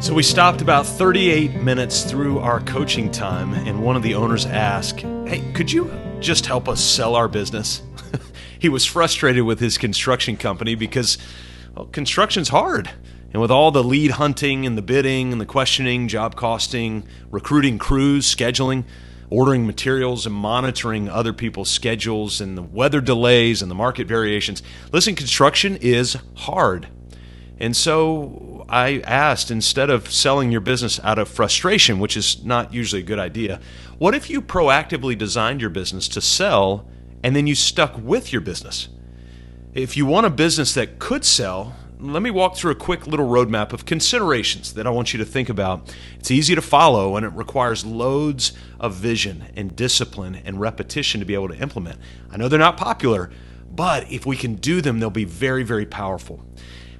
So we stopped about 38 minutes through our coaching time, and one of the owners asked, "Hey, could you just help us sell our business?" He was frustrated with his construction company because, well, construction's hard. And with all the lead hunting and the bidding and the questioning, job costing, recruiting crews, scheduling, ordering materials, and monitoring other people's schedules and the weather delays and the market variations. Listen, construction is hard. And so I asked, instead of selling your business out of frustration, which is not usually a good idea, what if you proactively designed your business to sell and then you stuck with your business? If you want a business that could sell, let me walk through a quick little roadmap of considerations that I want you to think about. It's easy to follow, and it requires loads of vision and discipline and repetition to be able to implement. I know they're not popular, but if we can do them, they'll be very, very powerful.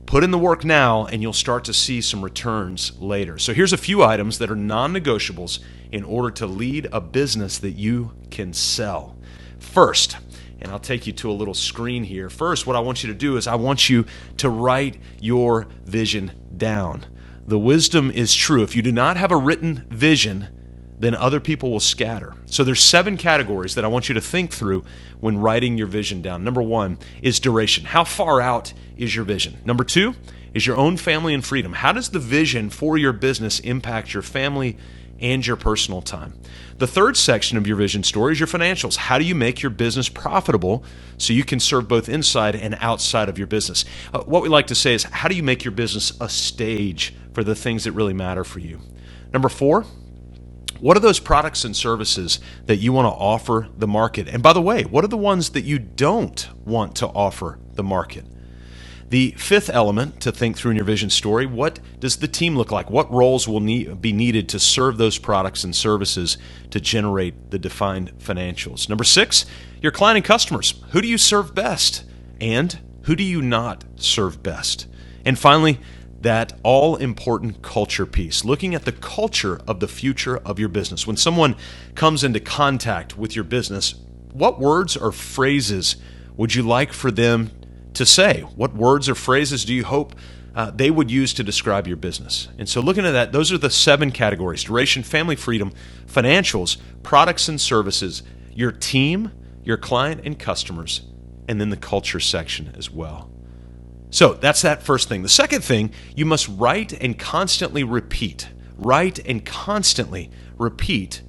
Put in the work now, and you'll start to see some returns later. So here's a few items that are non-negotiables in order to lead a business that you can sell. First, and I'll take you to a little screen here. First, what I want you to do is I want you to write your vision down. The wisdom is true. If you do not have a written vision, then other people will scatter. So there's 7 categories that I want you to think through when writing your vision down. Number 1 is duration. How far out is your vision? Number 2 is your own family and freedom. How does the vision for your business impact your family and your personal time? The third section of your vision story is your financials. How do you make your business profitable so you can serve both inside and outside of your business? What we like to say is, how do you make your business a stage for the things that really matter for you? Number 4, what are those products and services that you want to offer the market? And by the way, what are the ones that you don't want to offer the market? The 5th element to think through in your vision story, what does the team look like? What roles will be needed to serve those products and services to generate the defined financials? Number 6, your client and customers. Who do you serve best? And who do you not serve best? And finally, that all-important culture piece, looking at the culture of the future of your business. When someone comes into contact with your business, what words or phrases would you like for them to say? What words or phrases do you hope they would use to describe your business? And so looking at that, those are the 7 categories: duration, family, freedom, financials, products and services, your team, your client and customers, and then the culture section as well. So that's that first thing. The second thing, you must write and constantly repeat. Write and constantly repeat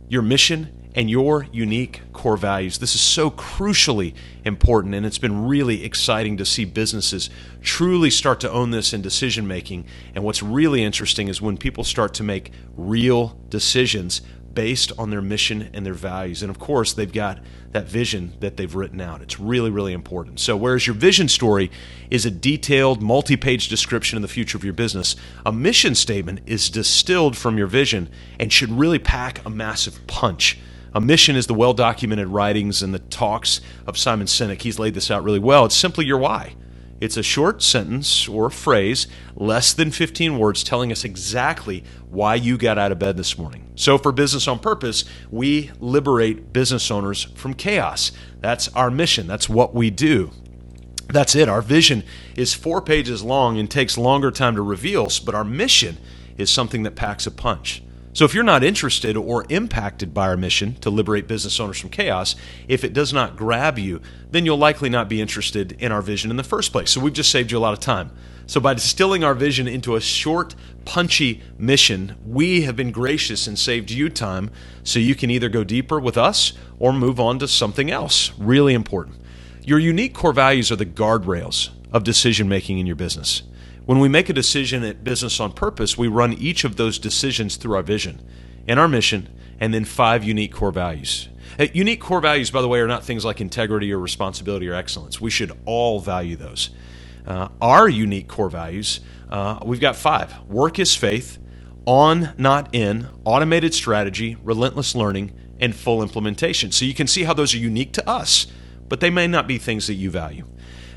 your mission and your unique core values. This is so crucially important, and it's been really exciting to see businesses truly start to own this in decision making. And what's really interesting is when people start to make real decisions based on their mission and their values. And of course, they've got that vision that they've written out. It's really, really important. So whereas your vision story is a detailed, multi-page description of the future of your business, a mission statement is distilled from your vision and should really pack a massive punch. A mission is the well-documented writings and the talks of Simon Sinek. He's laid this out really well. It's simply your why. It's a short sentence or phrase, less than 15 words, telling us exactly why you got out of bed this morning. So for Business on Purpose, we liberate business owners from chaos. That's our mission. That's what we do. That's it. Our vision is 4 pages long and takes longer time to reveal, but our mission is something that packs a punch. So if you're not interested or impacted by our mission to liberate business owners from chaos, if it does not grab you, then you'll likely not be interested in our vision in the first place. So we've just saved you a lot of time. So by distilling our vision into a short, punchy mission, we have been gracious and saved you time so you can either go deeper with us or move on to something else. Really important. Your unique core values are the guardrails of decision making in your business. When we make a decision at Business on Purpose, we run each of those decisions through our vision and our mission, and then 5 unique core values. Unique core values, by the way, are not things like integrity or responsibility or excellence. We should all value those. Our unique core values, we've got 5. Work is faith, on, not in, automated strategy, relentless learning, and full implementation. So you can see how those are unique to us, but they may not be things that you value.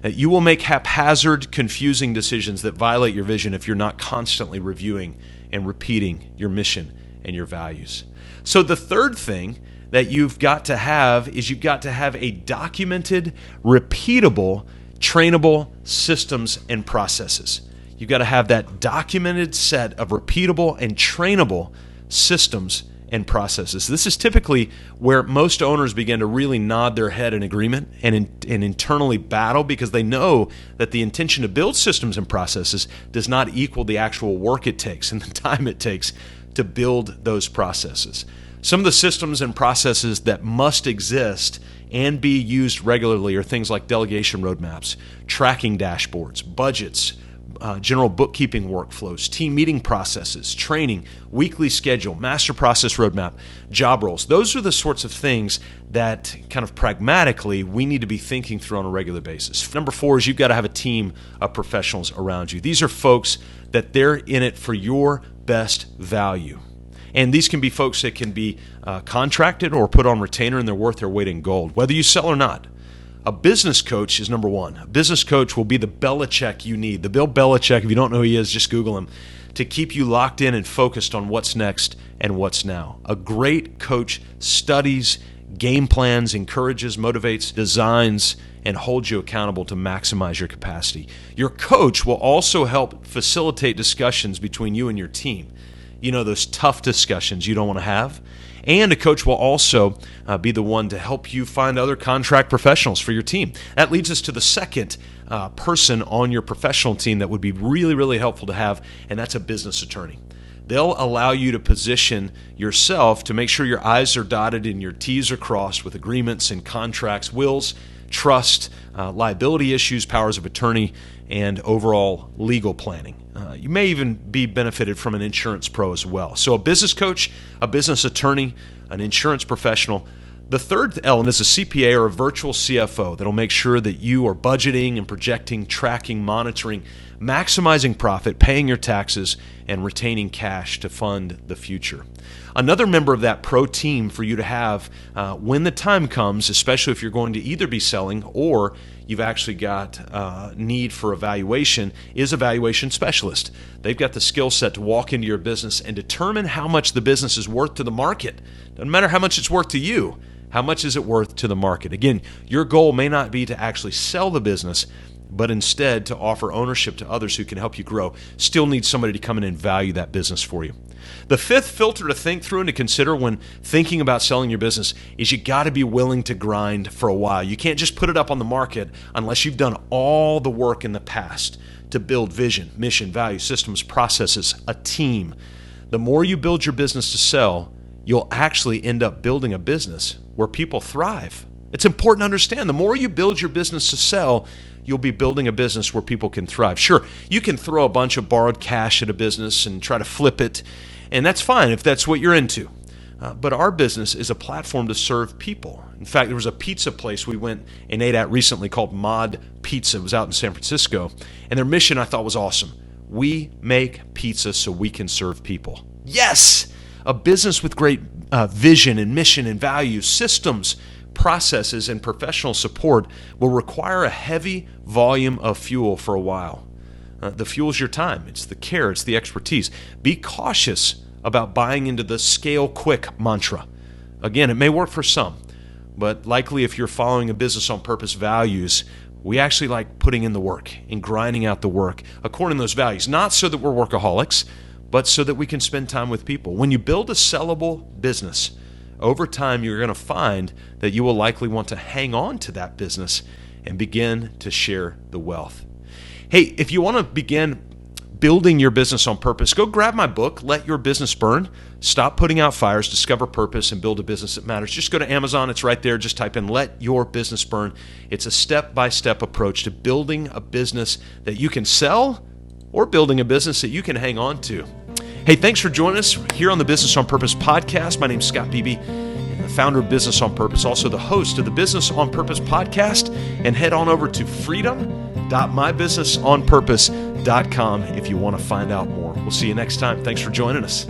You will make haphazard, confusing decisions that violate your vision if you're not constantly reviewing and repeating your mission and your values. So the third thing that you've got to have is you've got to have a documented, repeatable, trainable systems and processes. You've got to have that documented set of repeatable and trainable systems and processes. This is typically where most owners begin to really nod their head in agreement and internally battle, because they know that the intention to build systems and processes does not equal the actual work it takes and the time it takes to build those processes. Some of the systems and processes that must exist and be used regularly are things like delegation roadmaps, tracking dashboards, budgets, general bookkeeping workflows, team meeting processes, training, weekly schedule, master process roadmap, job roles. Those are the sorts of things that kind of pragmatically we need to be thinking through on a regular basis. Number 4 is you've got to have a team of professionals around you. These are folks that they're in it for your best value. And these can be folks that can be contracted or put on retainer, and they're worth their weight in gold, whether you sell or not. A business coach is number 1. A business coach will be the Belichick you need. The Bill Belichick, if you don't know who he is, just Google him, to keep you locked in and focused on what's next and what's now. A great coach studies, game plans, encourages, motivates, designs, and holds you accountable to maximize your capacity. Your coach will also help facilitate discussions between you and your team. You know, those tough discussions you don't want to have. And a coach will also be the one to help you find other contract professionals for your team. That leads us to the second person on your professional team that would be really, really helpful to have, and that's a business attorney. They'll allow you to position yourself to make sure your I's are dotted and your T's are crossed with agreements and contracts, wills, trust, liability issues, powers of attorney, and overall legal planning. You may even be benefited from an insurance pro as well. So a business coach, a business attorney, an insurance professional. The third element is a CPA or a virtual CFO that'll make sure that you are budgeting and projecting, tracking, monitoring, maximizing profit, paying your taxes, and retaining cash to fund the future. Another member of that pro team for you to have when the time comes, especially if you're going to either be selling or you've actually got need for evaluation, is a valuation specialist. They've got the skill set to walk into your business and determine how much the business is worth to the market. Doesn't matter how much it's worth to you. How much is it worth to the market? Again, your goal may not be to actually sell the business, but instead to offer ownership to others who can help you grow. Still need somebody to come in and value that business for you. The fifth filter to think through and to consider when thinking about selling your business is you got to be willing to grind for a while. You can't just put it up on the market unless you've done all the work in the past to build vision, mission, value, systems, processes, a team. The more you build your business to sell, you'll actually end up building a business where people thrive. It's important to understand, the more you build your business to sell, you'll be building a business where people can thrive. Sure, you can throw a bunch of borrowed cash at a business and try to flip it, and that's fine if that's what you're into. But our business is a platform to serve people. In fact, there was a pizza place we went and ate at recently called Mod Pizza. It was out in San Francisco, and their mission I thought was awesome. We make pizza so we can serve people. Yes! A business with great vision and mission and values, systems, processes, and professional support will require a heavy volume of fuel for a while. The fuel is your time. It's the care. It's the expertise. Be cautious about buying into the scale quick mantra. Again, it may work for some, but likely if you're following a business on purpose values, we actually like putting in the work and grinding out the work according to those values, not so that we're workaholics, but so that we can spend time with people. When you build a sellable business, over time you're going to find that you will likely want to hang on to that business and begin to share the wealth. Hey, if you want to begin building your business on purpose, go grab my book, Let Your Business Burn. Stop putting out fires, discover purpose, and build a business that matters. Just go to Amazon. It's right there. Just type in Let Your Business Burn. It's a step-by-step approach to building a business that you can sell or building a business that you can hang on to. Hey, thanks for joining us here on the Business on Purpose podcast. My name's Scott Beebe, and the founder of Business on Purpose, also the host of the Business on Purpose podcast. And head on over to freedom.mybusinessonpurpose.com if you want to find out more. We'll see you next time. Thanks for joining us.